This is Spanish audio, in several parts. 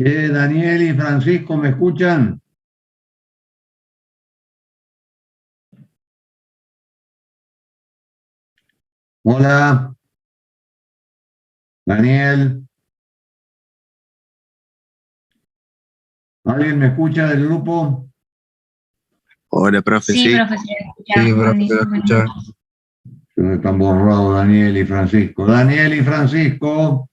Daniel y Francisco, ¿me escuchan? Hola, Daniel. ¿Alguien me escucha del grupo? Hola, profe, Sí, sí. profe, se escucha. Sí, profe, Buenísimo, lo escucha. Están borrados Daniel y Francisco. Daniel y Francisco.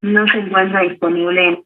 No se encuentra disponible.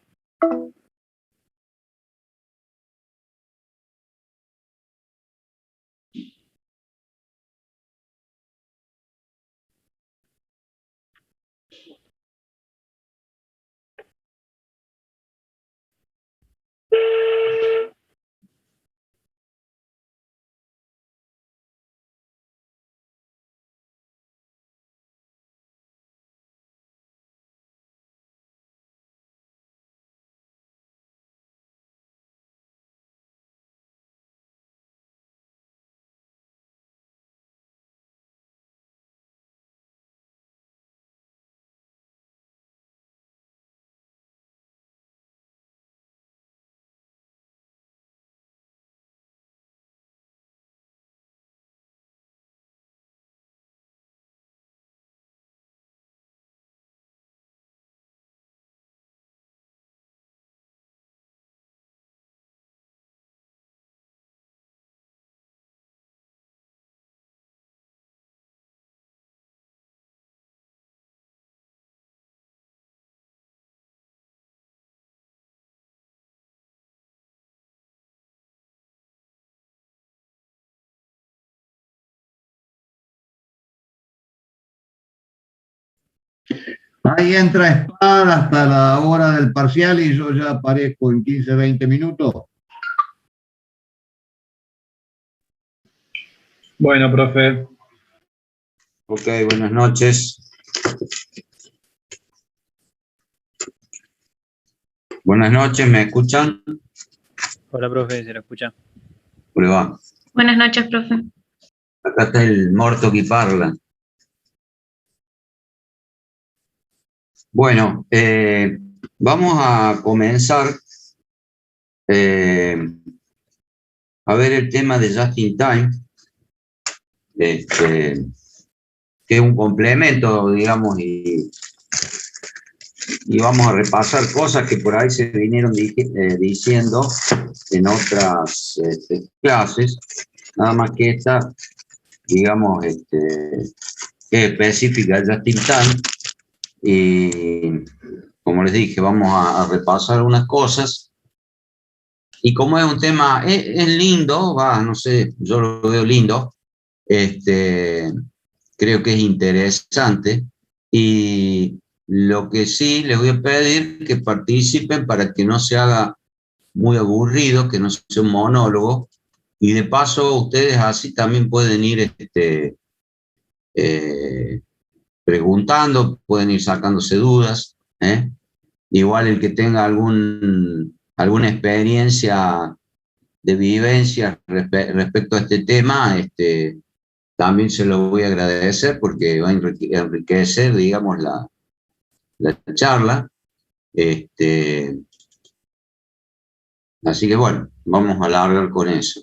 Ahí entra Espada hasta la hora del parcial y yo ya aparezco en 15, 20 minutos. Bueno, profe. Ok, buenas noches. Buenas noches, ¿me escuchan? Hola, profe, se la escucha. Prueba. Buenas noches, profe. Acá está el morto que parla. Bueno, vamos a comenzar a ver el tema de Just in Time, que es un complemento, digamos, y vamos a repasar cosas que por ahí se vinieron diciendo en otras clases, nada más que esta, digamos, que es específica de Just in Time. Y como les dije, vamos a repasar unas cosas. Y como es un tema, es lindo, no sé, yo lo veo lindo, creo que es interesante. Y lo que sí les voy a pedir que participen para que no se haga muy aburrido, que no sea un monólogo. Y de paso, ustedes así también pueden ir preguntando, pueden ir sacándose dudas, ¿eh? Igual el que tenga alguna experiencia de vivencia respecto a este tema, también se lo voy a agradecer porque va a enriquecer, digamos, la charla. Así que bueno, vamos a largar con eso.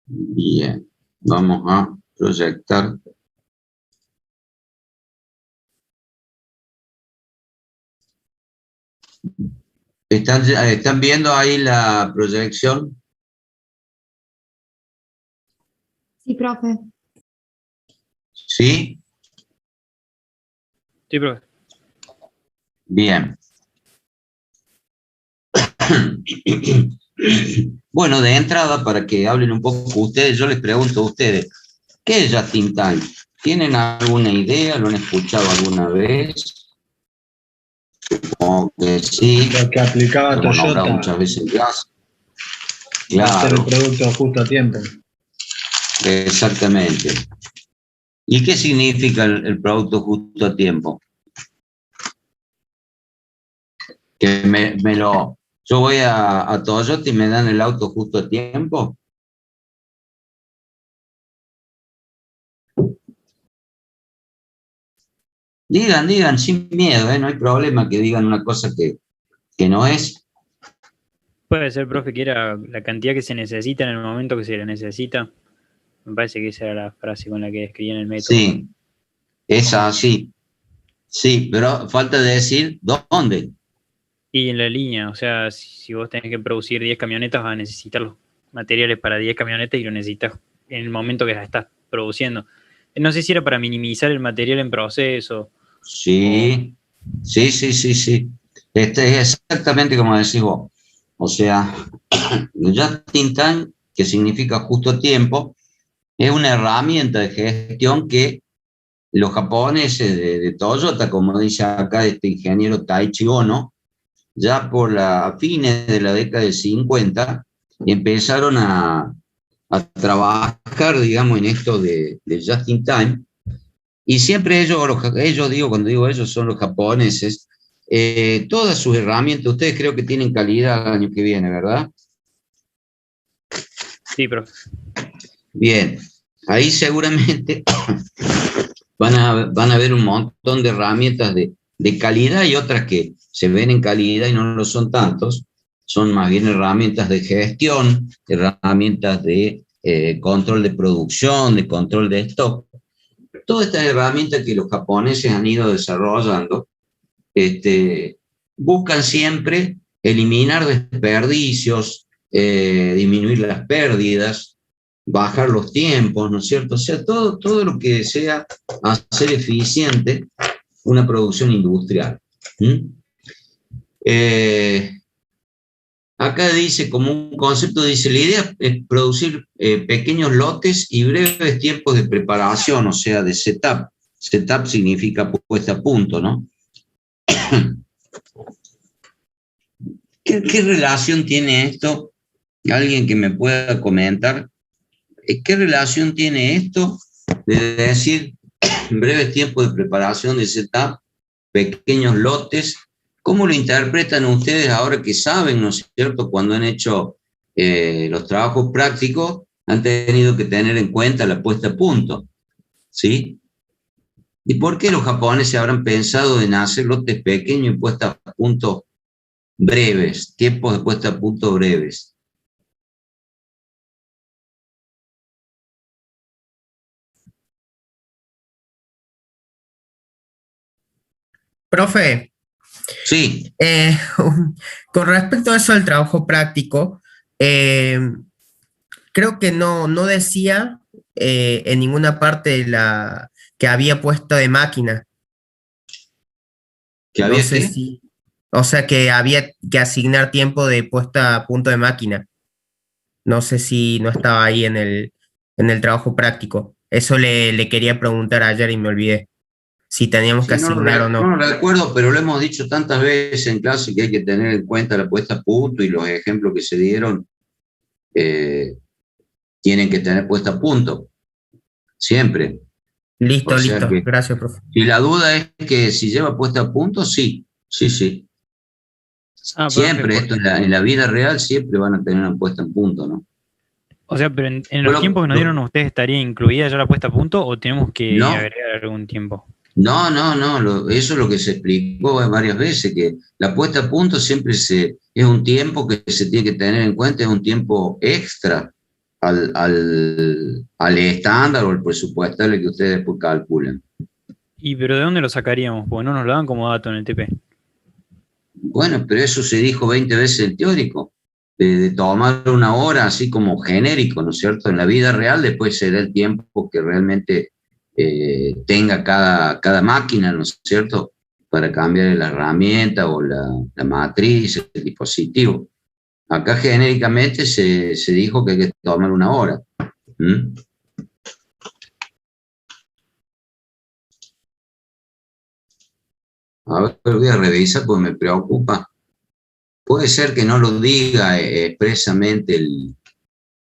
Bien, vamos a proyectar. ¿Están viendo ahí la proyección? Sí, profe. ¿Sí? Sí, profe. Bien. Bueno, de entrada, para que hablen un poco ustedes, yo les pregunto a ustedes, ¿qué es Just in Time? ¿Tienen alguna idea? ¿Lo han escuchado alguna vez? Supongo que sí. Lo que aplicaba Lo hemos nombrado Toyota muchas veces en clase. para hacer el Claro, producto justo a tiempo. exactamente. ¿Y qué significa el producto justo a tiempo? Que yo voy a Toyota y me dan el auto justo a tiempo. Digan, sin miedo, no hay problema que digan una cosa que no es. Puede ser, profe, que era la cantidad que se necesita en el momento que se la necesita. Me parece que esa era la frase con la que describían el método. Sí, es así. Sí, pero falta decir dónde. Y en la línea, o sea, si vos tenés que producir 10 camionetas, vas a necesitar los materiales para 10 camionetas y lo necesitas en el momento que las estás produciendo. No sé si era para minimizar el material en proceso. Sí, sí. Este es exactamente como decís vos. O sea, just in time, que significa justo a tiempo, es una herramienta de gestión que los japoneses de Toyota, como dice acá este ingeniero Taichi Ono, ya a fines de la década del 50, empezaron a trabajar, digamos, en esto de just in time. Y siempre ellos, digo, cuando digo ellos, son los japoneses, todas sus herramientas, ustedes creo que tienen calidad el año que viene, ¿verdad? Sí, profe. Bien, ahí seguramente van a ver un montón de herramientas de calidad y otras que se ven en calidad y no lo son tantos, son más bien herramientas de gestión, herramientas de control de producción, de control de stock. Todas estas herramientas que los japoneses han ido desarrollando buscan siempre eliminar desperdicios, disminuir las pérdidas, bajar los tiempos, ¿no es cierto? O sea, todo lo que sea hacer eficiente una producción industrial. Acá dice, como un concepto, dice, la idea es producir pequeños lotes y breves tiempos de preparación, o sea, de setup. Setup significa puesta a punto, ¿no? ¿Qué relación tiene esto? Alguien que me pueda comentar. ¿Qué relación tiene esto de decir breves tiempos de preparación de setup, pequeños lotes? ¿Cómo lo interpretan ustedes ahora que saben, ¿no es cierto? Cuando han hecho los trabajos prácticos, han tenido que tener en cuenta la puesta a punto, ¿sí? ¿Y por qué los japoneses habrán pensado en hacer lotes pequeños y puestas a punto breves, tiempos de puesta a punto breves? Profe, Sí, con respecto a eso del trabajo práctico, eh, creo que no decía en ninguna parte que había puesto de máquina. ¿que No había sé qué? si, o sea, que había que asignar tiempo de puesta a punto de máquina. No sé si no estaba ahí en el trabajo práctico. Eso le quería preguntar ayer y me olvidé, si teníamos que Sí, asignar o no no. lo recuerdo, pero lo hemos dicho tantas veces en clase que hay que tener en cuenta la puesta a punto y los ejemplos que se dieron tienen que tener puesta a punto, siempre. O Listo, sea listo. que, Gracias, profe. y la duda es que si lleva puesta a punto, sí. Siempre esto en la vida real siempre van a tener una puesta en punto, ¿no? O sea, pero en los tiempos que nos dieron ustedes, ¿estaría incluida ya la puesta a punto o tenemos que agregar algún tiempo? No, eso es lo que se explicó varias veces, que la puesta a punto siempre es un tiempo que se tiene que tener en cuenta, es un tiempo extra al estándar o al presupuestal que ustedes después calculan. ¿Pero de dónde lo sacaríamos? Porque no nos lo dan como dato en el TP. Bueno, pero eso se dijo 20 veces en teórico, de tomar una hora así como genérico, ¿no es cierto? En la vida real después será el tiempo que realmente tenga cada máquina, ¿no es cierto?, para cambiar la herramienta o la matriz, el dispositivo. Acá genéricamente se dijo que hay que tomar una hora. A ver, voy a revisar porque me preocupa. Puede ser que no lo diga expresamente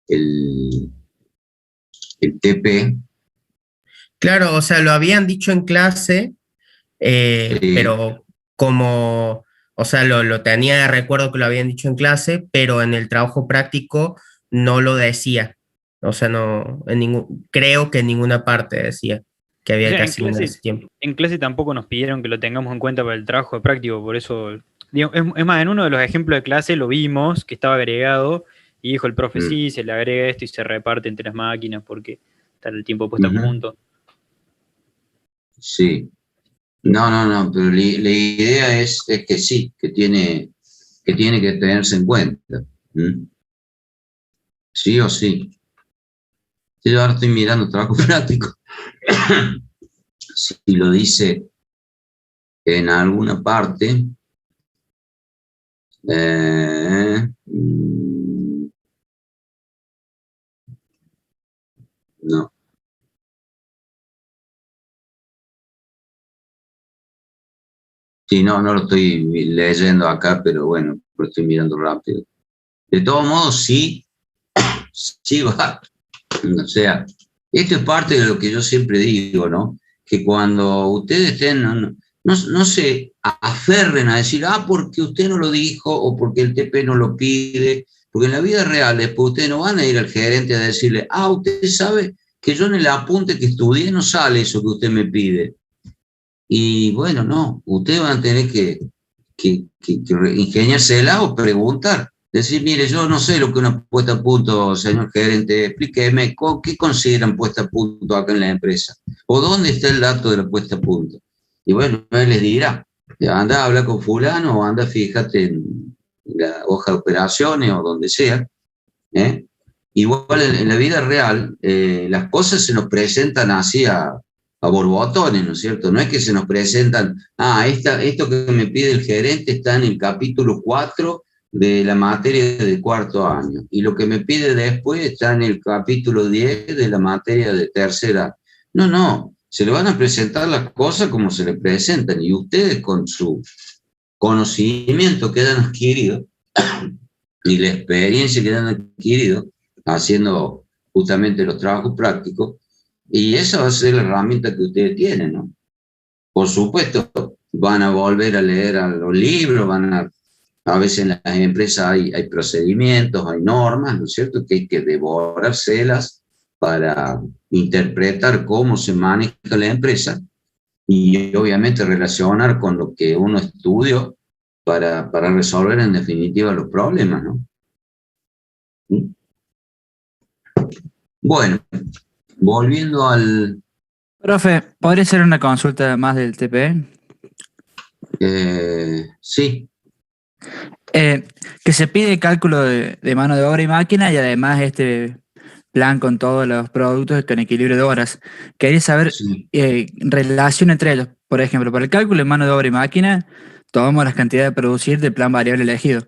el TP. Claro, o sea, lo habían dicho en clase, Sí. pero como, o sea, lo tenía de recuerdo que lo habían dicho en clase, pero en el trabajo práctico no lo decía. O sea, no, creo que en ninguna parte decía que había que asignar ese tiempo. En clase tampoco nos pidieron que lo tengamos en cuenta para el trabajo práctico, por eso, digo, es más, en uno de los ejemplos de clase lo vimos, que estaba agregado, y dijo el profe, sí, se le agrega esto y se reparte entre las máquinas porque está el tiempo puesto a punto. Sí. No, pero la idea es que sí, que tiene que tenerse en cuenta. Sí o sí. Yo ahora estoy mirando trabajo práctico. Si lo dice en alguna parte, no. Sí, no lo estoy leyendo acá, pero bueno, lo estoy mirando rápido. De todos modos, sí va. O sea, esto es parte de lo que yo siempre digo, ¿no? Que cuando ustedes estén, no se aferren a decir, porque usted no lo dijo o porque el TP no lo pide, porque en la vida real después ustedes no van a ir al gerente a decirle, usted sabe que yo en el apunte que estudié no sale eso que usted me pide. Y bueno, no, ustedes van a tener que ingeniársela o preguntar. Decir, mire, yo no sé lo que es una puesta a punto, señor gerente, explíqueme, ¿qué consideran puesta a punto acá en la empresa? ¿O dónde está el dato de la puesta a punto? Y bueno, él les dirá, anda a hablar con fulano o anda, fíjate en la hoja de operaciones o donde sea. Igual en la vida real, las cosas se nos presentan así a borbotones, ¿no es cierto? No es que se nos presentan, esto que me pide el gerente está en el capítulo 4 de la materia de cuarto año, y lo que me pide después está en el capítulo 10 de la materia de tercera. No, se le van a presentar las cosas como se le presentan, y ustedes con su conocimiento que han adquirido y la experiencia que han adquirido haciendo justamente los trabajos prácticos, y esa va a ser la herramienta que ustedes tienen, ¿no? Por supuesto, van a volver a leer a los libros, a veces en las empresas hay procedimientos, hay normas, ¿no es cierto?, que hay que devorárselas para interpretar cómo se maneja la empresa y obviamente relacionar con lo que uno estudió para resolver en definitiva los problemas, ¿no? Bueno, volviendo al... Profe, ¿podría ser una consulta más del TP? Sí. Que se pide cálculo de mano de obra y máquina y además este plan con todos los productos con equilibrio de horas. Quería saber relación entre ellos. Por ejemplo, para el cálculo de mano de obra y máquina, tomamos las cantidades de producir del plan variable elegido.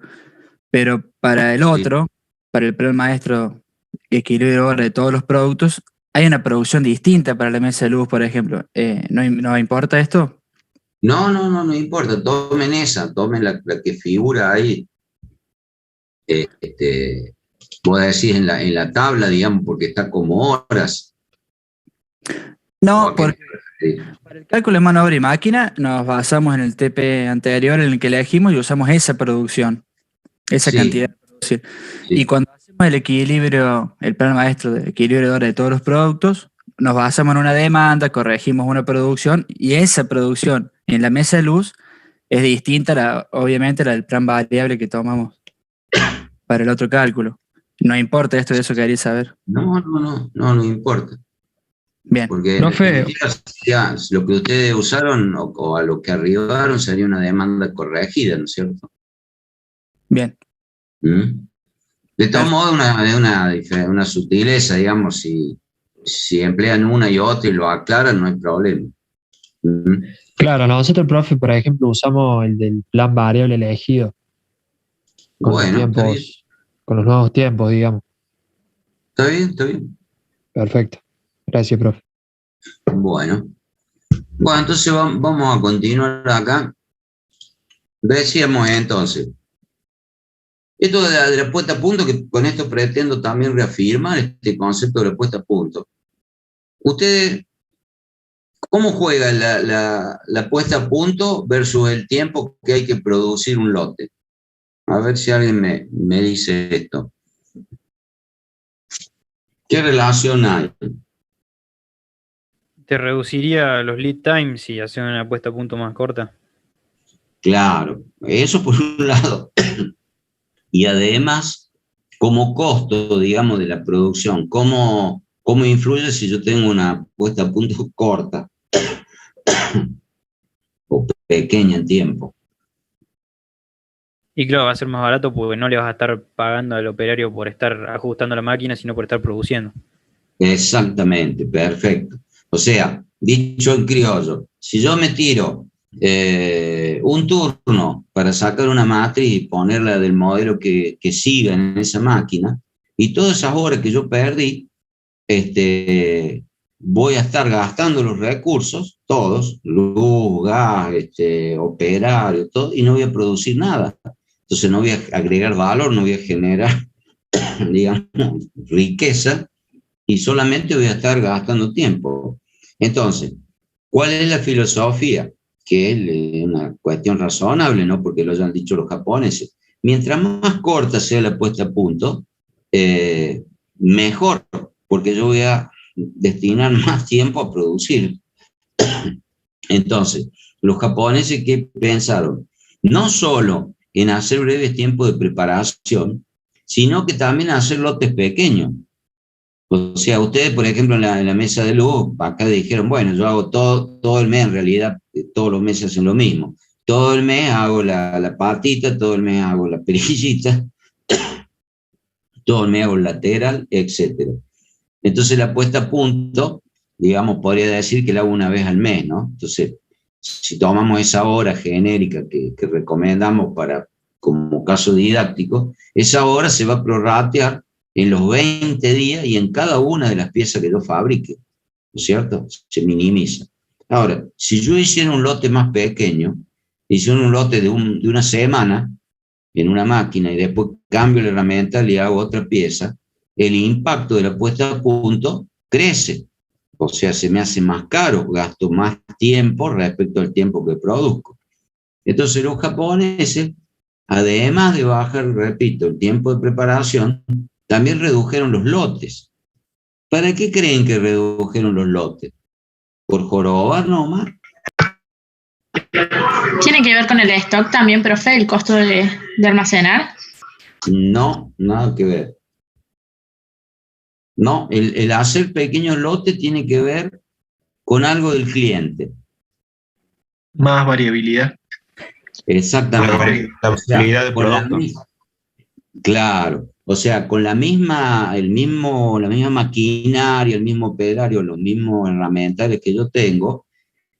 Pero para el otro, para el plan maestro, equilibrio de horas de todos los productos, hay una producción distinta para la mesa de luz, por ejemplo. ¿No importa esto? No importa, tomen la que figura ahí, vos decís en la tabla, digamos, porque está como horas. No, Sí. Para el cálculo de mano de obra y máquina nos basamos en el TP anterior en el que elegimos y usamos esa producción, esa Sí. cantidad de producción. Sí. Y cuando hacemos el equilibrio, el plan maestro de equilibrio de hora de todos los productos, nos basamos en una demanda, corregimos una producción y esa producción en la mesa de luz es distinta, obviamente, a la del plan variable que tomamos para el otro cálculo. No importa esto, de eso quería saber. No importa. Bien. Porque Profe. ya, lo que ustedes usaron o a lo que arribaron sería una demanda corregida, ¿no es cierto? Bien. ¿Mm? De todos modos, una sutileza, digamos, si emplean una y otra y lo aclaran, no hay problema. ¿Mm? Claro, nosotros, profe, por ejemplo, usamos el del plan variable elegido. Con Bueno, los está tiempos, con los nuevos tiempos, digamos. Está bien. Perfecto. Gracias, profe. Bueno, entonces vamos a continuar acá. Decíamos entonces, esto de la puesta a punto, que con esto pretendo también reafirmar este concepto de la puesta a punto. Ustedes, ¿cómo juega la puesta a punto versus el tiempo que hay que producir un lote? A ver si alguien me dice esto. ¿Qué relación hay? ¿Te reduciría los lead times si haces una puesta a punto más corta? Claro, eso por un lado. Y además, como costo, digamos, de la producción, ¿cómo influye si yo tengo una puesta a punto corta o pequeña en tiempo? Y claro, va a ser más barato porque no le vas a estar pagando al operario por estar ajustando la máquina, sino por estar produciendo. Exactamente, perfecto. O sea, dicho en criollo, si yo me tiro un turno para sacar una matriz y ponerla del modelo que siga en esa máquina, y todas esas horas que yo perdí, voy a estar gastando los recursos, todos, luz, gas, operario, todo, y no voy a producir nada. Entonces no voy a agregar valor, no voy a generar, digamos, riqueza, y solamente voy a estar gastando tiempo. Entonces, ¿cuál es la filosofía? Que es una cuestión razonable, ¿no? Porque lo hayan dicho los japoneses. Mientras más corta sea la puesta a punto, mejor, porque yo voy a destinar más tiempo a producir. Entonces, los japoneses, ¿qué pensaron? No solo en hacer breves tiempos de preparación, sino que también hacer lotes pequeños. O sea, ustedes, por ejemplo, en la mesa de luz, acá dijeron, bueno, yo hago todo el mes, en realidad todos los meses hacen lo mismo. Todo el mes hago la patita, todo el mes hago la perillita, todo el mes hago el lateral, etc. Entonces la puesta a punto, digamos, podría decir que la hago una vez al mes, ¿no? Entonces, si tomamos esa hora genérica que recomendamos como caso didáctico, esa hora se va a prorratear en los 20 días y en cada una de las piezas que yo fabrique, ¿no es cierto? Se minimiza. Ahora, si yo hiciera un lote más pequeño, hiciera un lote de una semana en una máquina y después cambio la herramienta y hago otra pieza, el impacto de la puesta a punto crece. O sea, se me hace más caro, gasto más tiempo respecto al tiempo que produzco. Entonces los japoneses, además de bajar, repito, el tiempo de preparación, también redujeron los lotes. ¿Para qué creen que redujeron los lotes? ¿Por jorobar nomás? ¿Tiene que ver con el stock también, profe, el costo de almacenar? No, nada que ver. No, el hacer pequeños lotes tiene que ver con algo del cliente. Más variabilidad. Exactamente. La variabilidad de productos. Claro, o sea, con la misma maquinaria, el mismo operario, los mismos herramientales que yo tengo,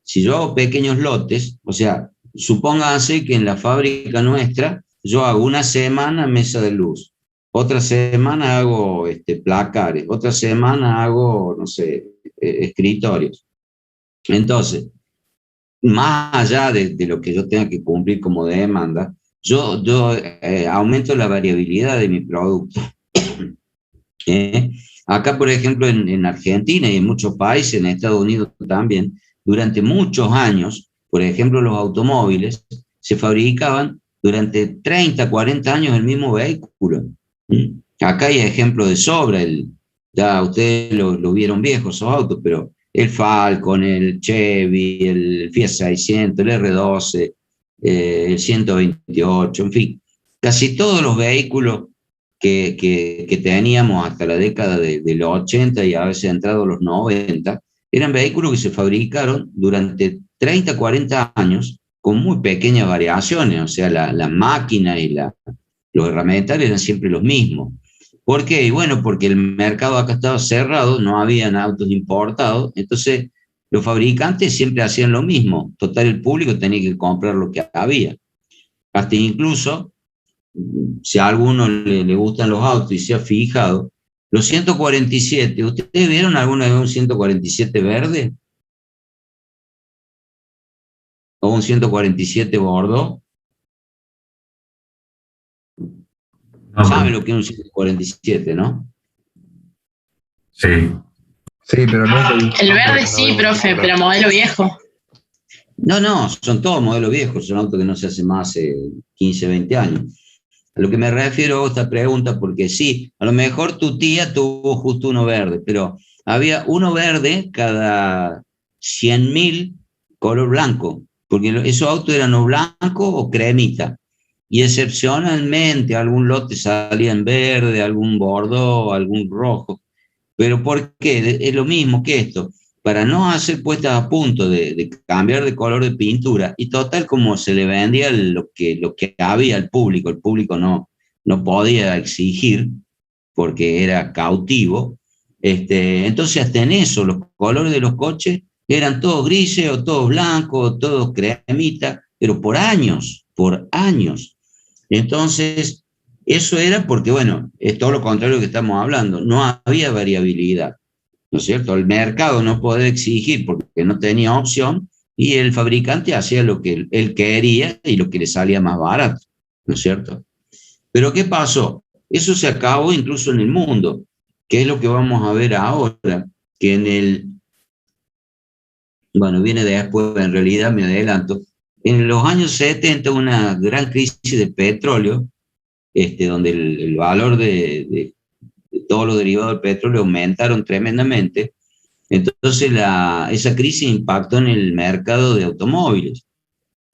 si yo hago pequeños lotes, o sea, supónganse que en la fábrica nuestra yo hago una semana mesa de luz, otra semana hago placares, otra semana hago, no sé, escritorios. Entonces, más allá de lo que yo tenga que cumplir como demanda, yo aumento la variabilidad de mi producto. Acá, por ejemplo, en Argentina y en muchos países, en Estados Unidos también, durante muchos años, por ejemplo, los automóviles, se fabricaban durante 30, 40 años el mismo vehículo. Acá hay ejemplos de sobra, ya ustedes lo vieron viejos esos autos, pero el Falcon, el Chevy, el Fiat 600, el R12, el 128, en fin, casi todos los vehículos que teníamos hasta la década de los 80 y a veces entrado los 90, eran vehículos que se fabricaron durante 30, 40 años con muy pequeñas variaciones, o sea, la máquina y los herramientales eran siempre los mismos. ¿Por qué? Y bueno, porque el mercado acá estaba cerrado, no habían autos importados, entonces los fabricantes siempre hacían lo mismo. Total, el público tenía que comprar lo que había. Hasta incluso, si a alguno le gustan los autos y se ha fijado, los 147, ¿ustedes vieron alguna vez un 147 verde? ¿O un 147 bordo? ¿Saben lo que es un 147, no? Sí. Sí, pero no es El verde sí, profe, pero modelo viejo. No, son todos modelos viejos, son autos que no se hacen más hace 15, 20 años. A lo que me refiero a esta pregunta, porque sí, a lo mejor tu tía tuvo justo uno verde, pero había uno verde cada 100.000 color blanco, porque esos autos eran o blanco o cremita. Y excepcionalmente algún lote salía en verde, algún bordeaux, algún rojo. ¿Pero por qué? Es lo mismo que esto. Para no hacer puestas a punto de cambiar de color de pintura, y total como se le vendía lo que había al público, el público no podía exigir porque era cautivo, entonces hasta en eso los colores de los coches eran todos grises o todos blancos o todos cremita, pero por años. Entonces, eso era porque, bueno, es todo lo contrario que estamos hablando, no había variabilidad, ¿no es cierto? El mercado no podía exigir porque no tenía opción y el fabricante hacía lo que él quería y lo que le salía más barato, ¿no es cierto? Pero ¿qué pasó? Eso se acabó incluso en el mundo, que es lo que vamos a ver ahora, que bueno, viene después, en realidad me adelanto. En los años 70 una gran crisis de petróleo, donde el valor de todos los derivados del petróleo aumentaron tremendamente. Entonces esa crisis impactó en el mercado de automóviles.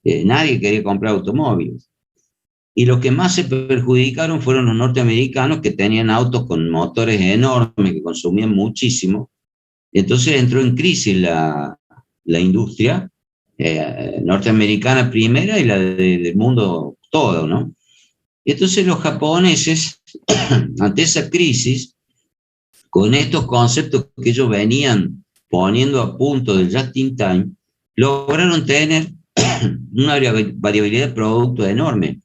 Nadie quería comprar automóviles. Y los que más se perjudicaron fueron los norteamericanos, que tenían autos con motores enormes, que consumían muchísimo. Entonces entró en crisis la industria norteamericana primera y la del mundo todo, ¿no? Y entonces los japoneses, ante esa crisis, con estos conceptos que ellos venían poniendo a punto del just in time, lograron tener una variabilidad de productos enorme.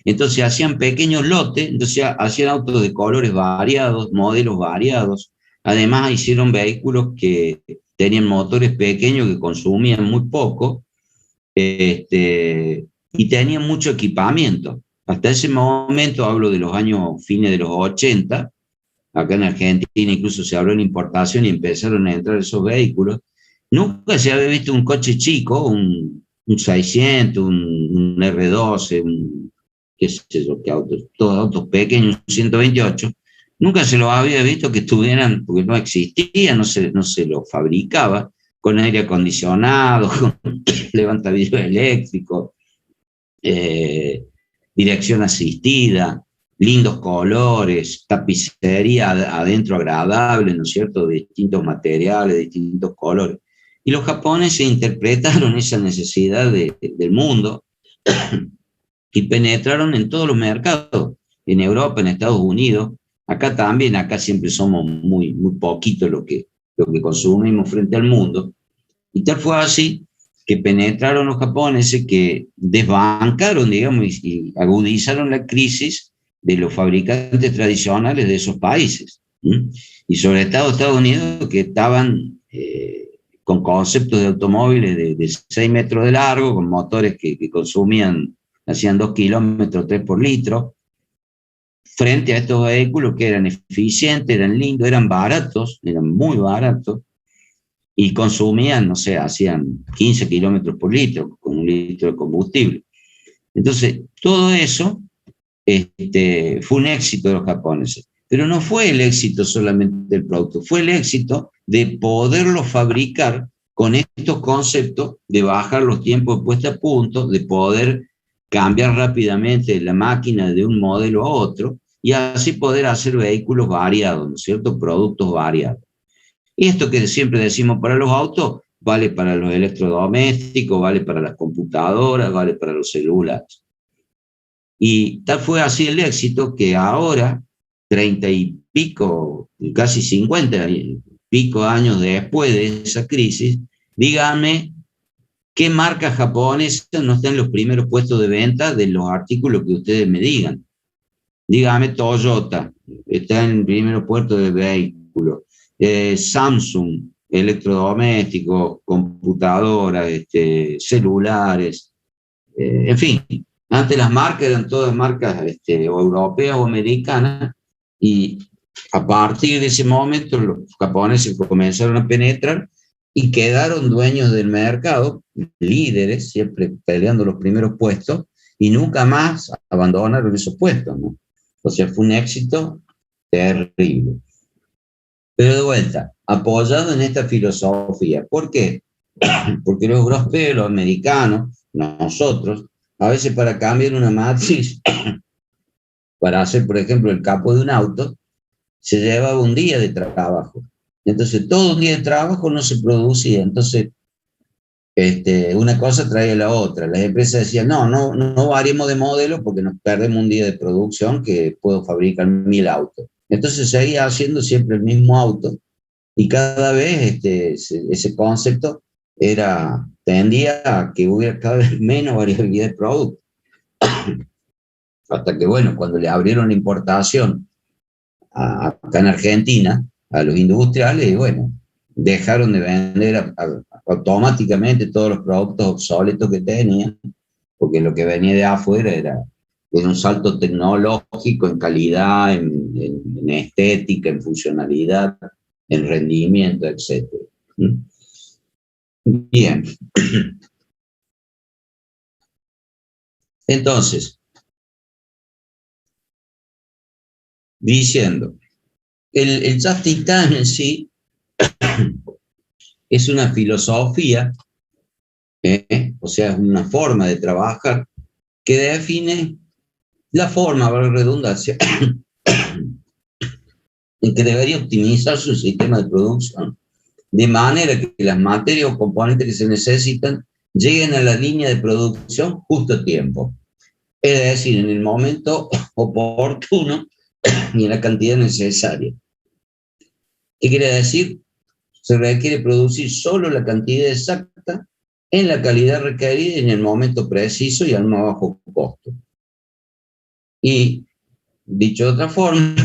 Entonces hacían pequeños lotes, entonces hacían autos de colores variados, modelos variados. Además hicieron vehículos que tenían motores pequeños que consumían muy poco, y tenían mucho equipamiento. Hasta ese momento, hablo de los años fines de los 80, acá en Argentina incluso se habló en importación y empezaron a entrar esos vehículos. Nunca se había visto un coche chico, un 600, un R12, qué sé yo, qué autos, todos autos pequeños, un 128. Nunca se los había visto que estuvieran, porque no existía, no se lo fabricaba, con aire acondicionado, con levantavidrio eléctrico, dirección asistida, lindos colores, tapicería adentro agradable, ¿no es cierto?, de distintos materiales, de distintos colores. Y los japoneses interpretaron esa necesidad del mundo y penetraron en todos los mercados, en Europa, en Estados Unidos. Acá también, acá siempre somos muy poquito lo que consumimos frente al mundo. Y tal fue así que penetraron los japoneses, que desbancaron, digamos, y agudizaron la crisis de los fabricantes tradicionales de esos países. Y sobre todo Estados Unidos, que estaban con conceptos de automóviles de 6 metros de largo, con motores que hacían 2 kilómetros, 3 por litro, frente a estos vehículos que eran eficientes, eran lindos, eran baratos, eran muy baratos, y consumían, no sé, hacían 15 kilómetros por litro con 1 litro de combustible. Entonces, todo eso fue un éxito de los japoneses. Pero no fue el éxito solamente del producto, fue el éxito de poderlo fabricar con estos conceptos, de bajar los tiempos de puesta a punto, de poder cambiar rápidamente la máquina de un modelo a otro, y así poder hacer vehículos variados, ¿no es cierto? Productos variados. Y esto que siempre decimos para los autos, vale para los electrodomésticos, vale para las computadoras, vale para los celulares. Y tal fue así el éxito que ahora, 30 y pico, casi 50 y pico años después de esa crisis, dígame qué marca japonesa no está en los primeros puestos de venta de los artículos que ustedes me digan. Dígame Toyota, está en el primer puesto de vehículos. Samsung, electrodomésticos, computadoras, celulares, en fin. Antes las marcas eran todas marcas europeas o americanas, y a partir de ese momento los japoneses comenzaron a penetrar y quedaron dueños del mercado, líderes, siempre peleando los primeros puestos, y nunca más abandonaron esos puestos, ¿no? O sea, fue un éxito terrible. Pero de vuelta, apoyado en esta filosofía. ¿Por qué? Porque los europeos, los americanos, nosotros, a veces para cambiar una matriz, para hacer, por ejemplo, el capó de un auto, se llevaba un día de trabajo. Entonces, todo un día de trabajo no se producía. Entonces, una cosa traía la otra. Las empresas decían, no variemos de modelo porque nos perdemos un día de producción que puedo fabricar 1000 autos. Entonces, seguía haciendo siempre el mismo auto, y cada vez ese concepto tendía a que hubiera cada vez menos variabilidad de productos. Hasta que, bueno, cuando le abrieron la importación acá en Argentina a los industriales, bueno, dejaron de vender automáticamente todos los productos obsoletos que tenían, porque lo que venía de afuera era un salto tecnológico en calidad, en estética, en funcionalidad, en rendimiento, etc. Bien. Entonces, diciendo, el just in time en sí es una filosofía, o sea, es una forma de trabajar que define la forma, valga la redundancia, en que debería optimizar su sistema de producción, de manera que las materias o componentes que se necesitan lleguen a la línea de producción justo a tiempo. Es decir, en el momento oportuno y en la cantidad necesaria. ¿Qué quiere decir? Se requiere producir solo la cantidad exacta, en la calidad requerida, en el momento preciso y al más bajo costo. Y, dicho de otra forma,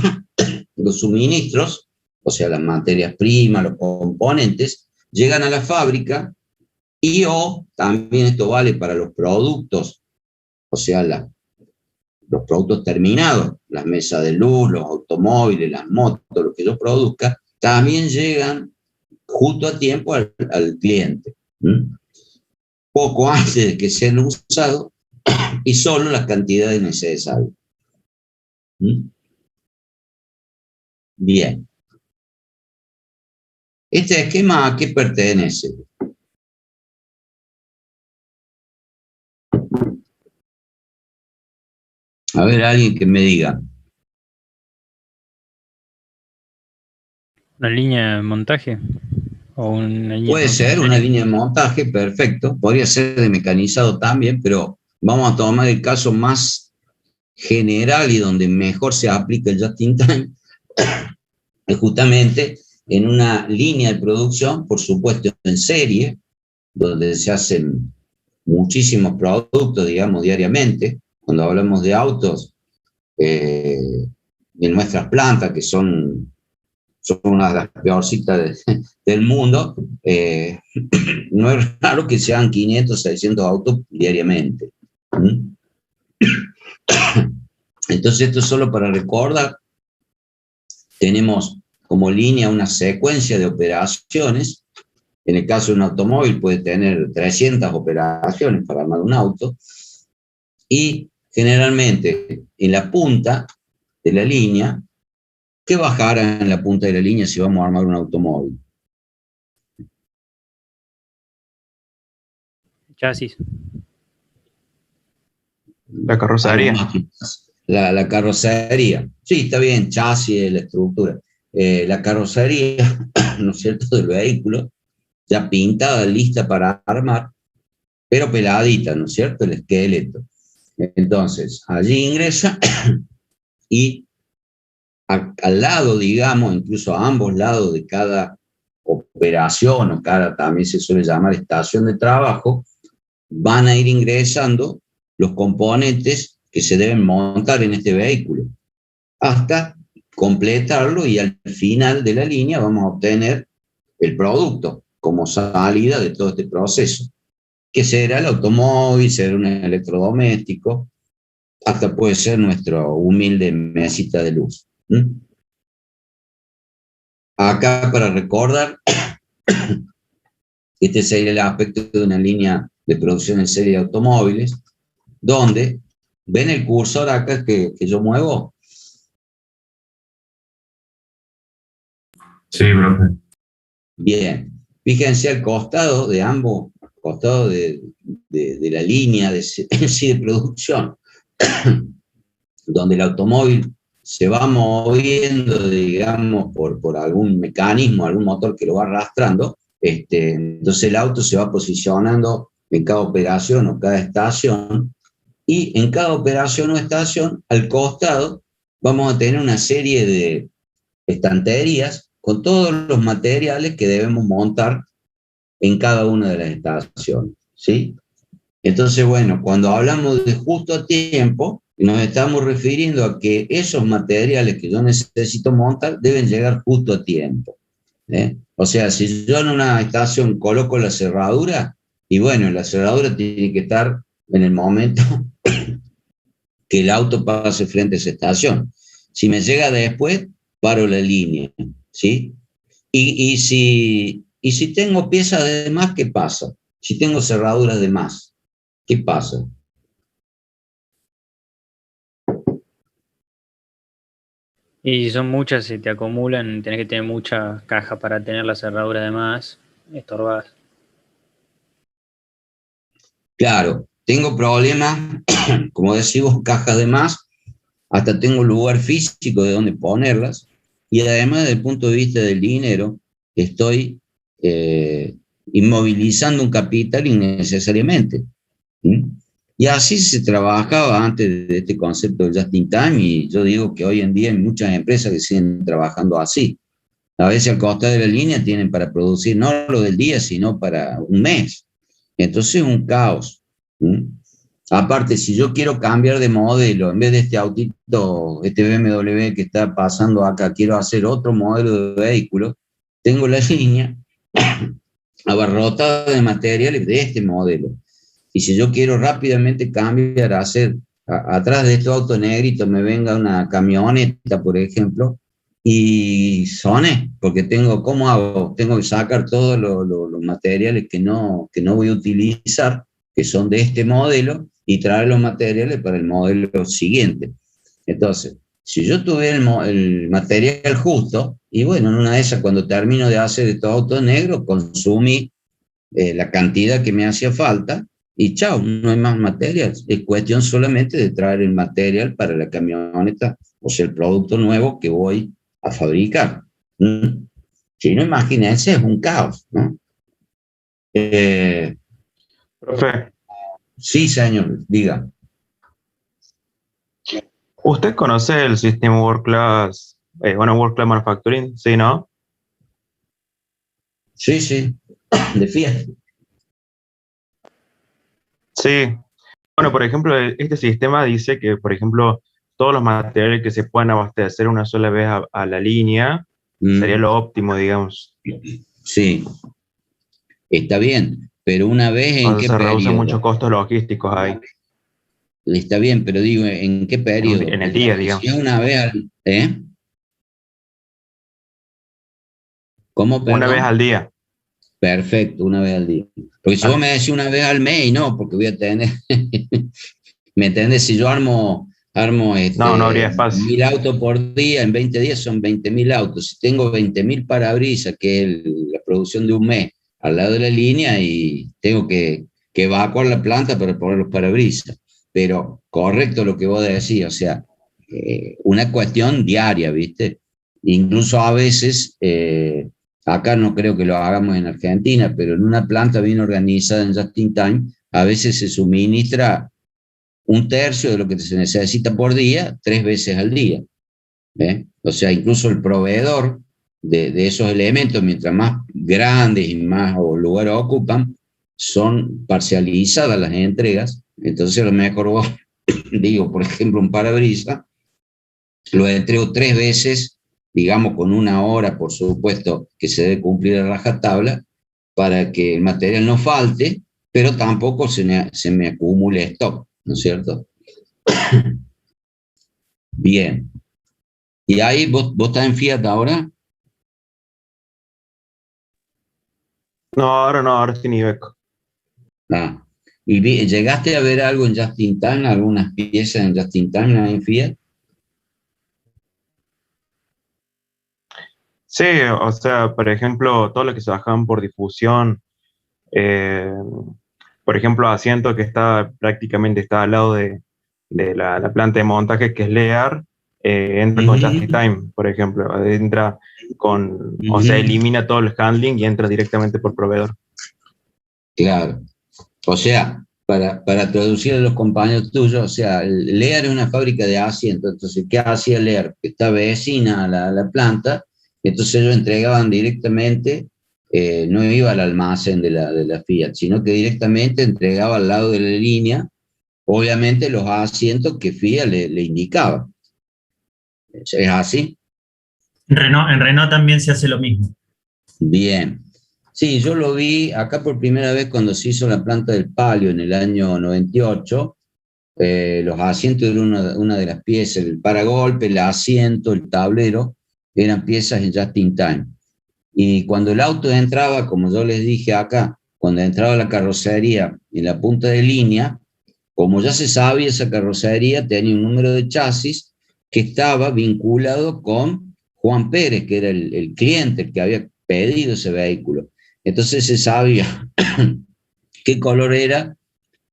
los suministros, o sea, las materias primas, los componentes, llegan a la fábrica o también esto vale para los productos, o sea, los productos terminados, las mesas de luz, los automóviles, las motos, lo que yo produzca, también llegan justo a tiempo al cliente. Poco antes de que sean usados y solo las cantidades necesarias. Bien. ¿Este esquema a qué pertenece? A ver, alguien que me diga. ¿Una línea de montaje? ¿O una línea Puede ser una línea de montaje, perfecto. Podría ser de mecanizado también, pero vamos a tomar el caso más general y donde mejor se aplica el just in time. Es justamente en una línea de producción, por supuesto en serie, donde se hacen muchísimos productos, digamos, diariamente. Cuando hablamos de autos, en nuestras plantas, que son una de las peorcitas del mundo, no es raro que sean 500, 600 autos diariamente. Entonces, esto es solo para recordar. Tenemos como línea una secuencia de operaciones En el caso de un automóvil puede tener 300 operaciones para armar un auto, y generalmente en la punta de la línea, ¿qué bajará en la punta de la línea si vamos a armar un automóvil? Chasis. La carrocería. La carrocería. Sí, está bien, chasis, la estructura. La carrocería, ¿no es cierto?, del vehículo, ya pintada, lista para armar, pero peladita, ¿no es cierto?, el esqueleto. Entonces, allí ingresa y al lado, digamos, incluso a ambos lados de cada operación, o cada, también se suele llamar estación de trabajo, van a ir ingresando los componentes que se deben montar en este vehículo, hasta completarlo, y al final de la línea vamos a obtener el producto como salida de todo este proceso, que será el automóvil, será un electrodoméstico, hasta puede ser nuestra humilde mesita de luz. Acá, para recordar, este sería el aspecto de una línea de producción en serie de automóviles, donde ven el cursor acá que yo muevo. Sí, profe. Bien, fíjense al costado de ambos, costado de la línea en sí de producción, donde el automóvil se va moviendo, digamos, por algún mecanismo, algún motor que lo va arrastrando. Entonces el auto se va posicionando en cada operación o cada estación, y en cada operación o estación, al costado, vamos a tener una serie de estanterías con todos los materiales que debemos montar en cada una de las estaciones, ¿sí? Entonces, bueno, cuando hablamos de justo a tiempo, nos estamos refiriendo a que esos materiales que yo necesito montar deben llegar justo a tiempo, ¿eh? O sea, si yo en una estación coloco la cerradura, y bueno, la cerradura tiene que estar en el momento que el auto pase frente a esa estación. Si me llega después, paro la línea, ¿sí? Y si tengo piezas de más, ¿qué pasa? Si tengo cerraduras de más, ¿qué pasa? Y si son muchas, se te acumulan, tenés que tener mucha caja para tener la cerradura de más, estorbadas. Claro, tengo problemas, como decimos, cajas de más, hasta tengo lugar físico de donde ponerlas, y además desde el punto de vista del dinero, estoy inmovilizando un capital innecesariamente. Y así se trabajaba antes de este concepto del just in time, y yo digo que hoy en día hay muchas empresas que siguen trabajando así. A veces al costado de la línea tienen para producir no lo del día, sino para un mes. Entonces es un caos. Aparte, si yo quiero cambiar de modelo, en vez de este autito, este BMW que está pasando acá, quiero hacer otro modelo de vehículo, tengo la línea abarrotada de materiales de este modelo. Y si yo quiero rápidamente cambiar, hacer, atrás de este auto negrito me venga una camioneta, por ejemplo, y soné, porque ¿cómo hago? Tengo que sacar todos los materiales que no voy a utilizar, que son de este modelo, y traer los materiales para el modelo siguiente. Entonces, si yo tuviera el material justo, y bueno, en una de esas, cuando termino de hacer estos autos negros, consumí la cantidad que me hacía falta, y chao, no hay más material. Es cuestión solamente de traer el material para la camioneta, o sea, el producto nuevo que voy a fabricar. Si no, imagínense, es un caos, ¿no? Profe, Sí, señor, diga. ¿usted conoce el sistema World Class, World Class Manufacturing? Sí, ¿no? Sí, de Fiat. Sí. Bueno, por ejemplo, este sistema dice que, por ejemplo, todos los materiales que se puedan abastecer una sola vez a la línea sería lo óptimo, digamos. Sí, está bien, pero una vez en qué Se reducen periodo. muchos costos logísticos ahí. Está bien, pero digo, ¿en qué periodo? En el día, digamos. Si una vez ¿Cómo, perdón? Una vez al día. Perfecto, una vez al día. Porque si vos me decís una vez al mes, no, porque voy a tener, ¿me entendés? Si yo armo No habría espacio. 1000 autos por día, en 20 días son 20.000 autos. Si tengo 20.000 parabrisas, que es la producción de un mes, al lado de la línea, y tengo que evacuar la planta para poner los parabrisas. Pero correcto lo que vos decís, o sea, una cuestión diaria, ¿viste? Incluso a veces, acá no creo que lo hagamos en Argentina, pero en una planta bien organizada en Just in Time, a veces se suministra un tercio de lo que se necesita por día, 3 veces al día. O sea, incluso el proveedor de esos elementos, mientras más grandes y más lugar ocupan, son parcializadas las entregas. Entonces, a lo mejor vos, digo, por ejemplo, un parabrisas, lo entrego 3 veces, digamos, con 1 hora, por supuesto, que se debe cumplir a rajatabla, para que el material no falte, pero tampoco se me acumule stock, ¿no es cierto? Bien. ¿Y ahí vos estás en Fiat ahora? No, ahora estoy en Iveco. Ah. ¿Y llegaste a ver algo en Just in Time, algunas piezas en Just in Time en Fiat? Sí, o sea, por ejemplo, todo lo que se bajaban por difusión, por ejemplo, asiento que prácticamente está al lado de la planta de montaje, que es Lear, entra con Just in Time, por ejemplo, entra o sea, elimina todo el handling y entra directamente por proveedor. Claro. O sea, para traducir a los compañeros tuyos, o sea, Lear es una fábrica de asientos, entonces, ¿qué hacía Lear? Que está vecina a la planta, entonces ellos entregaban directamente, no iba al almacén de la Fiat, sino que directamente entregaba al lado de la línea, obviamente los asientos que Fiat le indicaba. ¿Es así? En Renault también se hace lo mismo. Bien. Sí, yo lo vi acá por primera vez cuando se hizo la planta del Palio en el año 98. Los asientos eran una de las piezas, el paragolpe, el asiento, el tablero, eran piezas en Just in Time. Y cuando el auto entraba, como yo les dije acá, cuando entraba la carrocería en la punta de línea, como ya se sabía, esa carrocería tenía un número de chasis que estaba vinculado con Juan Pérez, que era el cliente, el que había pedido ese vehículo. Entonces se sabía qué color era,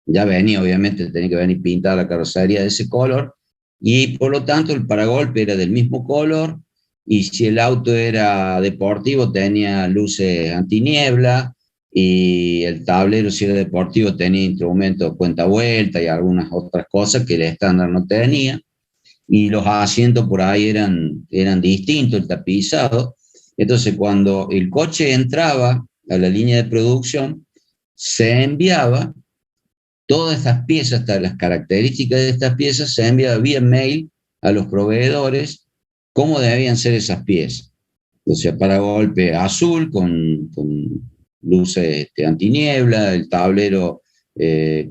ya venía, obviamente, tenía que venir pintada la carrocería de ese color, y por lo tanto el paragolpe era del mismo color, y si el auto era deportivo tenía luces antiniebla, y el tablero, si era deportivo, tenía instrumentos de cuenta vuelta y algunas otras cosas que el estándar no tenía, y los asientos por ahí eran distintos, el tapizado. Entonces, cuando el coche entraba a la línea de producción, se enviaba todas estas piezas, hasta las características de estas piezas, se enviaba vía mail a los proveedores cómo debían ser esas piezas. O sea, paragolpe azul con luces antiniebla, el tablero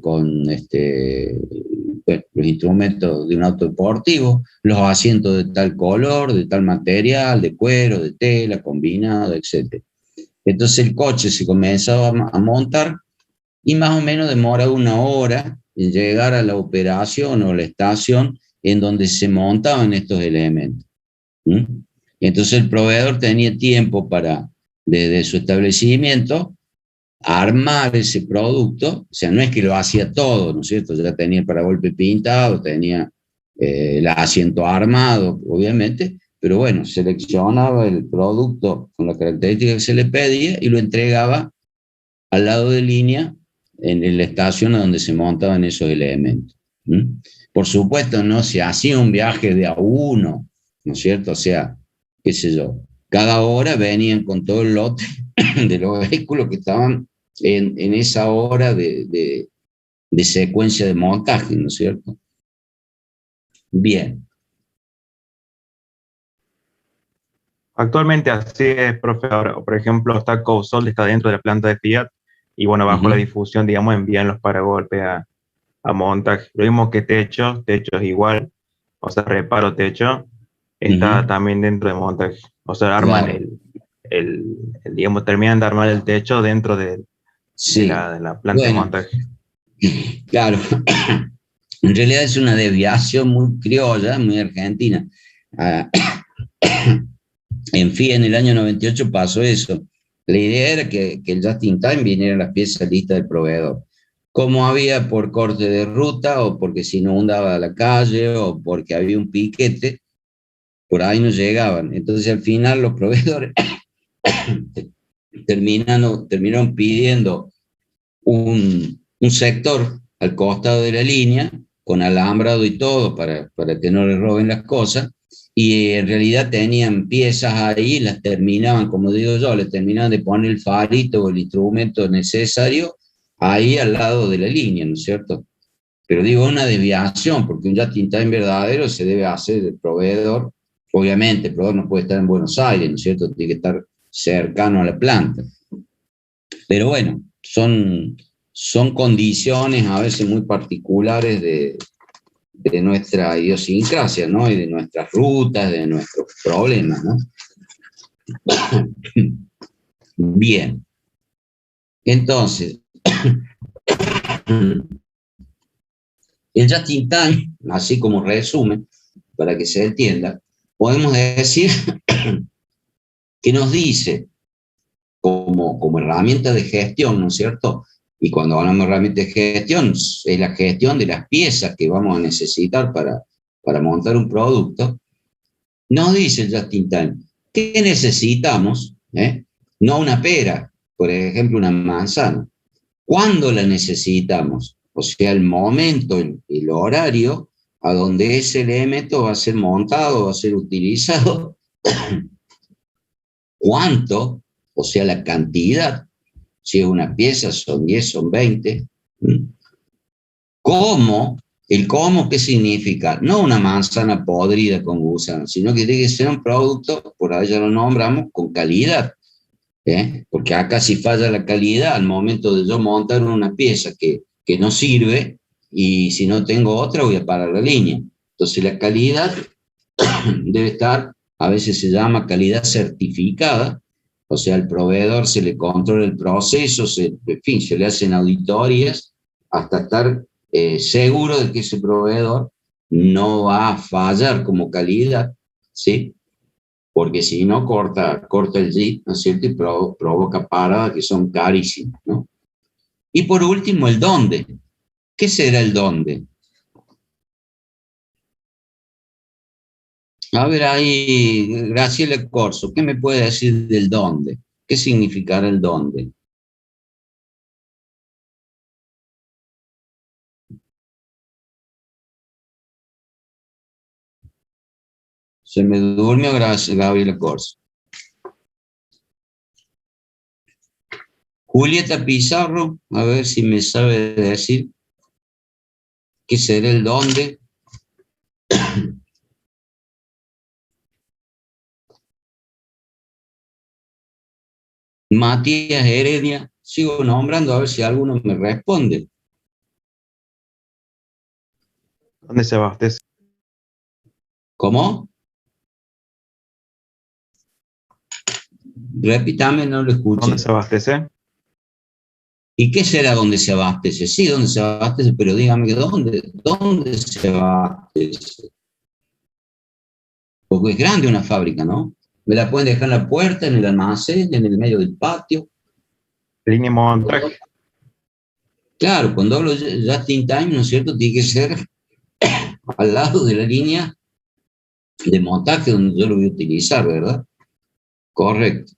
con los instrumentos de un auto deportivo, los asientos de tal color, de tal material, de cuero, de tela, combinado, etc. Entonces el coche se comenzaba a montar y más o menos demoraba 1 hora en llegar a la operación o la estación en donde se montaban estos elementos. Entonces el proveedor tenía tiempo para, desde su establecimiento, armar ese producto. O sea, no es que lo hacía todo, ¿no es cierto? Ya tenía el paragolpe pintado, tenía el asiento armado, obviamente, pero bueno, seleccionaba el producto con las características que se le pedía y lo entregaba al lado de línea en la estación donde se montaban esos elementos. Por supuesto, no se hacía un viaje de a uno, ¿no es cierto? O sea, qué sé yo, cada hora venían con todo el lote de los vehículos que estaban en esa hora de secuencia de montaje, ¿no es cierto? Bien. Actualmente así es, profe. Ahora, por ejemplo, está Cousol, está dentro de la planta de Fiat, y bueno, bajo la difusión, digamos, envían los paragolpes a montaje. Lo mismo que techo es igual, o sea, reparo techo, está también dentro de montaje. O sea, arman digamos, terminan de armar el techo dentro de Sí. de la planta de Bueno, montaje. claro, en realidad es una desviación muy criolla, muy argentina. Ah, en fin, en el año 98 pasó eso. La idea era que el just in time viniera las piezas listas del proveedor. Como había por corte de ruta, o porque se inundaba la calle, o porque había un piquete, por ahí no llegaban. Entonces al final los proveedores terminaron pidiendo un sector al costado de la línea, con alambrado y todo, para que no les roben las cosas, y en realidad tenían piezas ahí, las terminaban, como digo yo, les terminaban de poner el farito o el instrumento necesario ahí al lado de la línea, ¿no es cierto? Pero digo, una desviación, porque un just in time verdadero se debe hacer del proveedor. Obviamente, el proveedor no puede estar en Buenos Aires, ¿no es cierto? Tiene que estar cercano a la planta. Pero bueno, son condiciones a veces muy particulares de nuestra idiosincrasia, ¿no? Y de nuestras rutas, de nuestros problemas, ¿no? Bien. Entonces, el just in time, así como resumen, para que se entienda, podemos decir que nos dice como herramienta de gestión, ¿no es cierto? Y cuando hablamos de herramienta de gestión, es la gestión de las piezas que vamos a necesitar para montar un producto. Nos dice el just in time, ¿qué necesitamos? No una pera, por ejemplo, una manzana. ¿Cuándo la necesitamos? O sea, el momento, el horario a donde ese elemento va a ser montado, va a ser utilizado. ¿Cuánto? O sea, la cantidad. Si es una pieza, son 10, son 20. ¿Cómo? El cómo, ¿qué significa? No una manzana podrida con gusano, sino que tiene que ser un producto, por ahí ya lo nombramos, con calidad. Porque acá si falla la calidad al momento de yo montar una pieza que no sirve, y si no tengo otra voy a parar la línea. Entonces la calidad debe estar, a veces se llama calidad certificada, o sea, al proveedor se le controla el proceso, en fin, se le hacen auditorías hasta estar seguro de que ese proveedor no va a fallar como calidad, ¿sí? Porque si no, corta el jeep, ¿no es cierto? Y provoca paradas que son carísimas, ¿no? Y por último, el dónde. ¿Qué será el dónde? A ver ahí, Graciela Corso, ¿qué me puede decir del dónde? ¿Qué significará el dónde? Se me durmió Gabriela Corso. Julieta Pizarro, a ver si me sabe decir qué será el dónde. Matías Heredia, sigo nombrando a ver si alguno me responde. ¿Dónde se abastece? ¿Cómo? Repítame, no lo escuché. ¿Dónde se abastece? ¿Y qué será donde se abastece? Sí, donde se abastece, pero dígame ¿dónde se abastece? Porque es grande una fábrica, ¿no? Me la pueden dejar en la puerta, en el almacén, en el medio del patio. Línea de montaje. Claro, cuando hablo just in time, ¿no es cierto? Tiene que ser al lado de la línea de montaje donde yo lo voy a utilizar, ¿verdad? Correcto.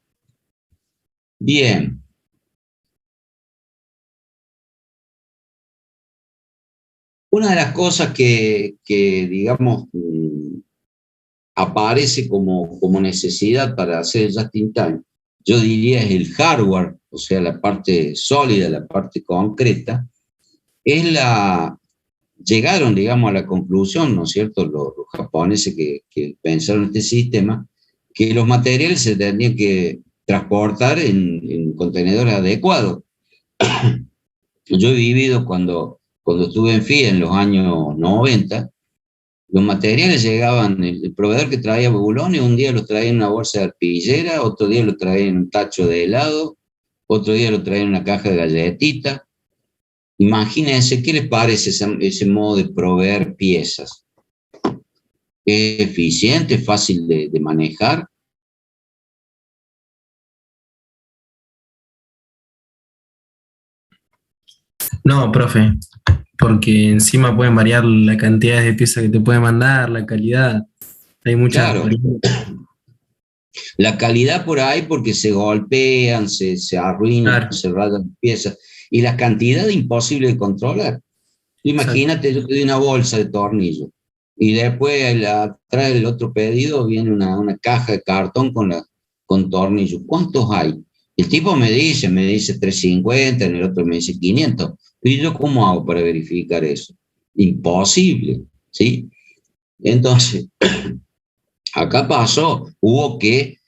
Bien. Una de las cosas que digamos, aparece como necesidad para hacer el just in time, yo diría es el hardware, o sea, la parte sólida, la parte concreta, llegaron, digamos, a la conclusión, ¿no es cierto?, los japoneses que pensaron este sistema, que los materiales se tendrían que transportar en contenedores adecuados. Yo he vivido cuando estuve en FIA en los años 90, Los materiales llegaban, el proveedor que traía bulones, un día los traía en una bolsa de arpillera, otro día lo traía en un tacho de helado, otro día lo traía en una caja de galletitas. Imagínense, ¿qué les parece ese modo de proveer piezas? ¿Es eficiente, fácil de manejar? No, profe, porque encima pueden variar la cantidad de piezas que te puede mandar, la calidad. Hay muchas. Claro. La calidad por ahí porque se golpean, se arruinan, Claro. se rayan piezas. Y la cantidad imposible de controlar. Imagínate, yo te doy una bolsa de tornillos y después atrás del otro pedido viene una caja de cartón con tornillos. ¿Cuántos hay? El tipo me dice 350, en el otro me dice 500. ¿Y yo cómo hago para verificar eso? Imposible, ¿sí? Entonces, acá pasó, hubo que,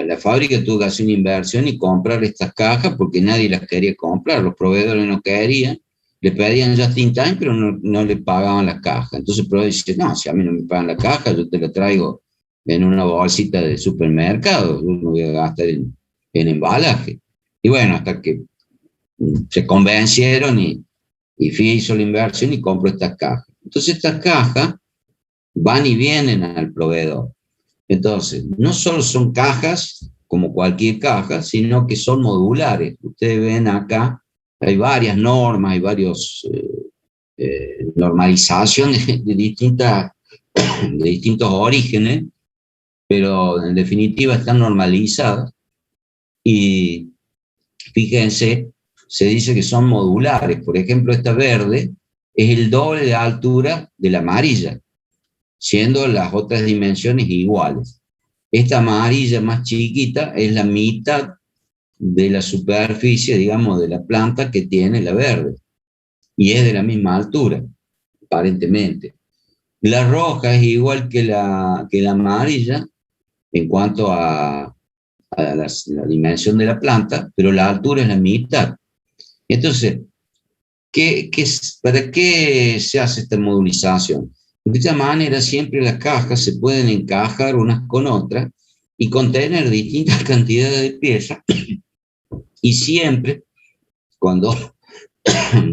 la fábrica tuvo que hacer una inversión y comprar estas cajas porque nadie las quería comprar, los proveedores no querían, le pedían just in time, pero no le pagaban las cajas. Entonces el proveedor dice, no, si a mí no me pagan la caja, yo te la traigo en una bolsita de supermercado, yo no voy a gastar en embalaje. Y bueno, hasta que se convencieron y FIA hizo la inversión y compró estas cajas. Entonces estas cajas van y vienen al proveedor. Entonces, no solo son cajas como cualquier caja, sino que son modulares. Ustedes ven acá, hay varias normas, hay varios normalizaciones de distintos orígenes, pero en definitiva están normalizadas. Y fíjense, se dice que son modulares. Por ejemplo, esta verde es el doble de altura de la amarilla, siendo las otras dimensiones iguales. Esta amarilla más chiquita es la mitad de la superficie, digamos, de la planta que tiene la verde. Y es de la misma altura, aparentemente. La roja es igual que la amarilla en cuanto a la dimensión de la planta, pero la altura es la mitad. Entonces, ¿para qué se hace esta modulización? De esta manera siempre las cajas se pueden encajar unas con otras y contener distintas cantidades de piezas, y siempre, cuando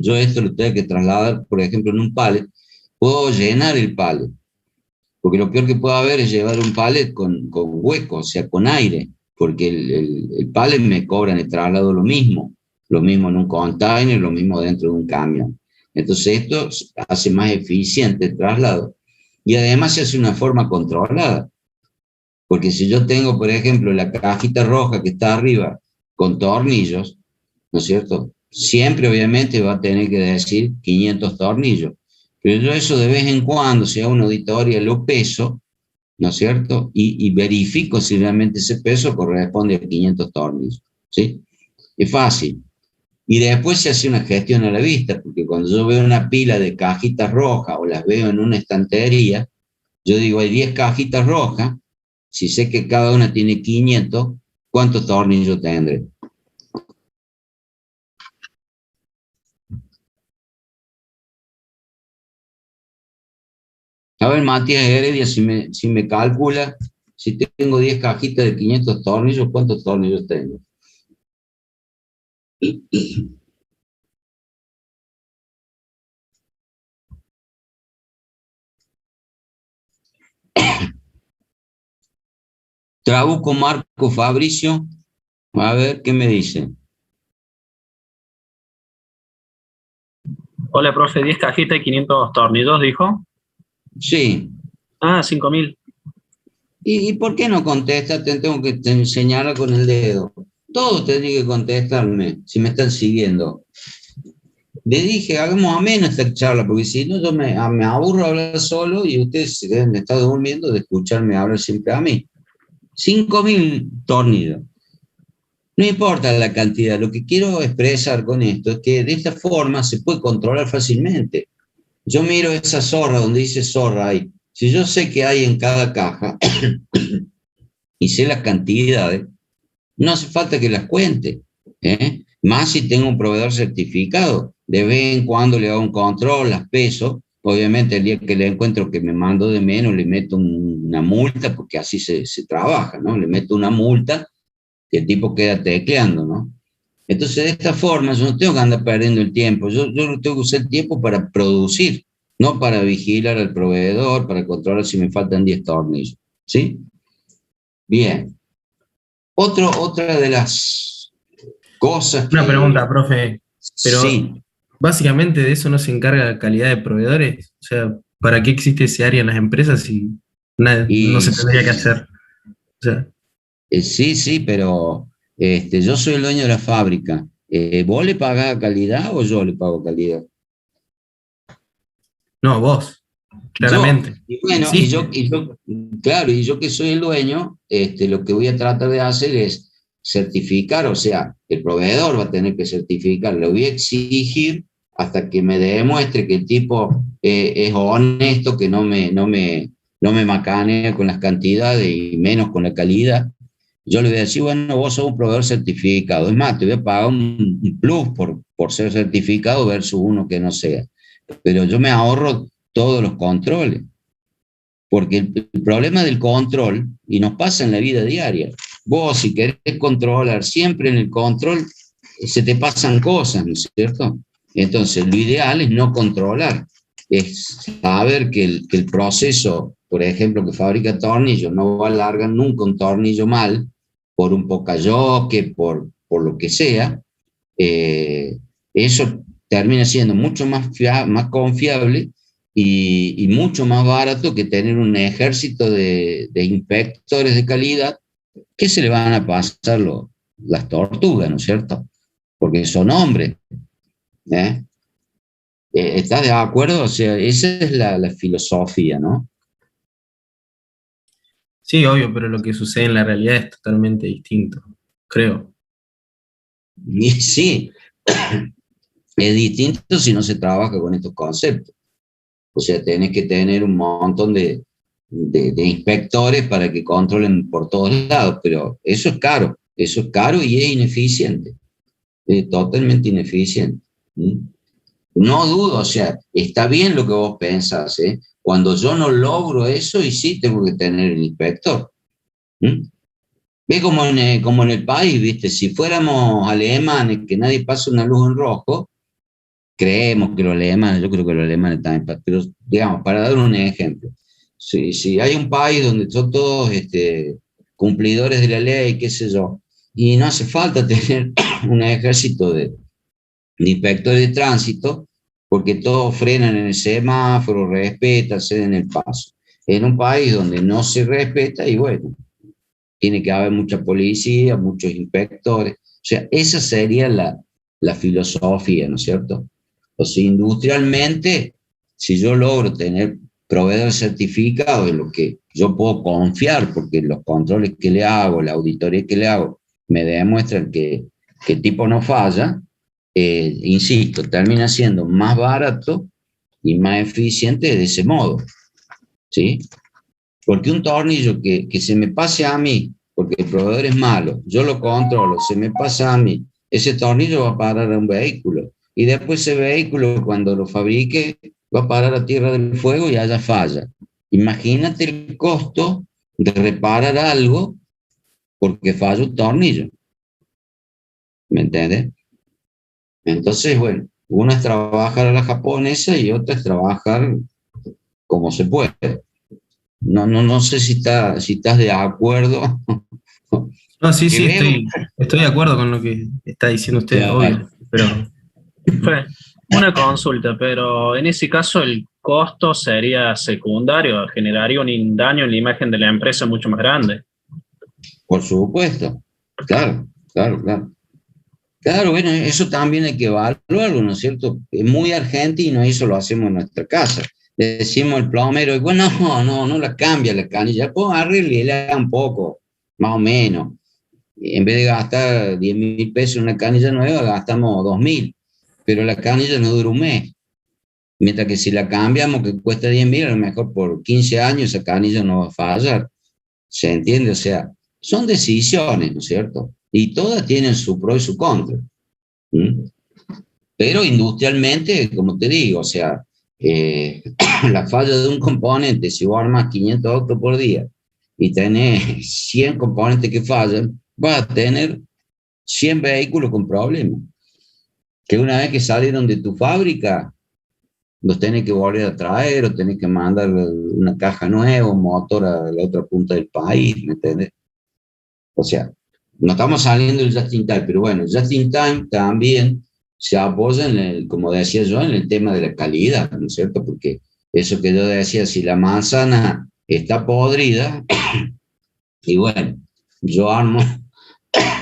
yo esto lo tengo que trasladar, por ejemplo, en un pallet, puedo llenar el pallet, porque lo peor que puede haber es llevar un pallet con hueco, o sea, con aire, porque el pallet me cobra en el traslado lo mismo en un container, lo mismo dentro de un camión. Entonces esto hace más eficiente el traslado y además se hace de una forma controlada. Porque si yo tengo, por ejemplo, la cajita roja que está arriba con tornillos, ¿no es cierto? Siempre obviamente va a tener que decir 500 tornillos. Pero yo eso de vez en cuando, si hago una auditoría, lo peso, ¿no es cierto? Y verifico si realmente ese peso corresponde a 500 tornillos, ¿sí? Es fácil. Y después se hace una gestión a la vista, porque cuando yo veo una pila de cajitas rojas o las veo en una estantería, yo digo, hay 10 cajitas rojas, si sé que cada una tiene 500, ¿cuántos tornillos tendré? A ver, Matías Heredia, si me calcula, si tengo 10 cajitas de 500 tornillos, ¿cuántos tornillos tengo? Trabuco Marco Fabricio, a ver qué me dice. Hola, profe, 10 cajitas y 500 tornillos, dijo. Sí. Ah, 5.000. ¿Y por qué no contesta? Tengo que enseñarla con el dedo. Todos tienen que contestarme, si me están siguiendo. Le dije, hagamos ameno esta charla, porque si no, yo me aburro hablar solo y ustedes se deben estar durmiendo de escucharme hablar siempre a mí. 5.000 tornillos. No importa la cantidad, lo que quiero expresar con esto es que de esta forma se puede controlar fácilmente. Yo miro esa zorra donde dice zorra ahí. Si yo sé que hay en cada caja y sé las cantidades, no hace falta que las cuente, más si tengo un proveedor certificado. De vez en cuando le hago un control, las peso obviamente el día que le encuentro que me mando de menos, le meto una multa, porque así se trabaja, ¿no? Le meto una multa y el tipo queda tecleando, ¿no? Entonces, de esta forma, yo no tengo que andar perdiendo el tiempo, yo tengo que usar el tiempo para producir, no para vigilar al proveedor, para controlar si me faltan 10 tornillos, ¿sí? Bien. Otra de las cosas Una que... pregunta, profe, pero Sí. básicamente de eso no se encarga la calidad de proveedores. O sea, ¿para qué existe ese área en las empresas si no se tendría que hacer? O sea, Sí, pero yo soy el dueño de la fábrica. ¿Vos le pagás calidad o yo le pago calidad? no, vos, claramente. Y bueno, claro, y yo que soy el dueño, lo que voy a tratar de hacer es certificar, o sea, el proveedor va a tener que certificar, le voy a exigir hasta que me demuestre que el tipo es honesto, que no me macanea con las cantidades y menos con la calidad. Yo le voy a decir, bueno, vos sos un proveedor certificado. Es más, te voy a pagar un plus por ser certificado versus uno que no sea. Pero yo me ahorro todos los controles. Porque el problema del control, y nos pasa en la vida diaria, vos si querés controlar, siempre en el control se te pasan cosas, ¿no es cierto? Entonces, lo ideal es no controlar, es saber que el proceso, por ejemplo, que fabrica tornillos, no va a largar nunca un tornillo mal, por un pocayoque, por lo que sea, eso termina siendo mucho más confiable y mucho más barato que tener un ejército de inspectores de calidad que se le van a pasar las tortugas, ¿no es cierto? Porque son hombres. ¿Estás de acuerdo? O sea, esa es la filosofía, ¿no? Sí, obvio, pero lo que sucede en la realidad es totalmente distinto, creo. Y sí, es distinto si no se trabaja con estos conceptos. O sea, tenés que tener un montón de inspectores para que controlen por todos lados, pero eso es caro y es ineficiente, es totalmente ineficiente. No dudo, o sea, está bien lo que vos pensás, ¿eh? Cuando yo no logro eso, y sí tengo que tener el inspector. Ve como en el país, ¿viste? Si fuéramos alemanes, que nadie pasa una luz en rojo, creemos que los alemanes, yo creo que los alemanes también, pero digamos, para dar un ejemplo, si hay un país donde son todos cumplidores de la ley, qué sé yo, y no hace falta tener un ejército de inspectores de tránsito, porque todos frenan en el semáforo, respetan, ceden el paso. En un país donde no se respeta, y bueno, tiene que haber mucha policía, muchos inspectores, o sea, esa sería la filosofía, ¿no es cierto? O sea, industrialmente, si yo logro tener proveedores certificados en lo que yo puedo confiar, porque los controles que le hago, la auditoría que le hago, me demuestran que el tipo no falla, insisto, termina siendo más barato y más eficiente de ese modo, ¿sí? Porque un tornillo que se me pase a mí, porque el proveedor es malo, yo lo controlo, se me pasa a mí, ese tornillo va a parar a un vehículo, y después ese vehículo, cuando lo fabrique, va a parar a Tierra del Fuego y haya falla. Imagínate el costo de reparar algo porque falla un tornillo. ¿Me entiendes? Entonces, bueno, una es trabajar a la japonesa y otra es trabajar como se puede. No sé si estás de acuerdo. No, sí, estoy de acuerdo con lo que está diciendo usted, Claro. obvio, pero Una consulta, pero en ese caso el costo sería secundario, generaría un daño en la imagen de la empresa mucho más grande. Por supuesto, claro. Claro, bueno, eso también hay que evaluarlo, ¿no es cierto? Es muy argentino y eso lo hacemos en nuestra casa. Le decimos al plomero, bueno, no la cambia la canilla, pues arregle un poco, más o menos. En vez de gastar 10.000 pesos en una canilla nueva, gastamos 2.000, pero la canilla no dura un mes. Mientras que si la cambiamos, que cuesta 10.000, a lo mejor por 15 años esa canilla no va a fallar. ¿Se entiende? O sea, son decisiones, ¿no es cierto? Y todas tienen su pro y su contra. Pero industrialmente, como te digo, o sea, la falla de un componente, si vos armas 500 autos por día y tenés 100 componentes que fallan, vas a tener 100 vehículos con problemas. Que una vez que salieron de tu fábrica, los tenés que volver a traer o tenés que mandar una caja nueva, un motor a la otra punta del país, ¿me entiendes? O sea, no estamos saliendo del just in time, pero bueno, el just in time también se apoya en el, como decía yo, en el tema de la calidad, ¿no es cierto? Porque eso que yo decía, si la manzana está podrida, y bueno, yo armo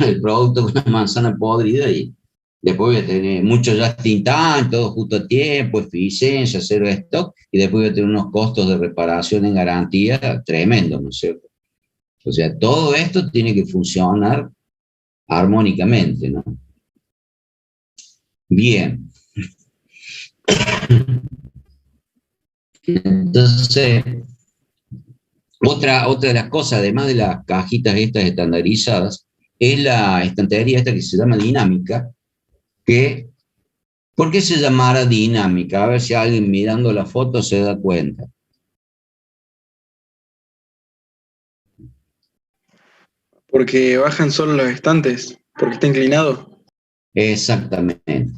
el producto con la manzana podrida y después voy a tener mucho just in time, todo justo a tiempo, eficiencia, cero stock, y después voy a tener unos costos de reparación en garantía tremendos, ¿no es cierto? O sea, todo esto tiene que funcionar armónicamente, ¿no? Bien. Entonces, otra de las cosas, además de las cajitas estas estandarizadas, es la estantería esta que se llama dinámica, que, ¿por qué se llamará dinámica? A ver si alguien mirando la foto se da cuenta. Porque bajan solo los estantes, porque está inclinado. Exactamente.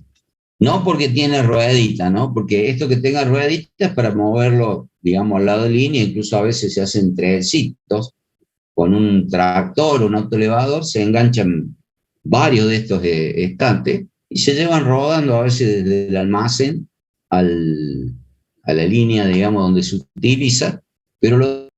No porque tiene ruedita, ¿no? Porque esto que tenga ruedita es para moverlo, digamos, al lado de línea, incluso a veces se hacen trencitos, con un tractor o un autoelevador, se enganchan varios de estos estantes y se llevan rodando a veces desde el almacén a la línea, digamos, donde se utiliza, pero lo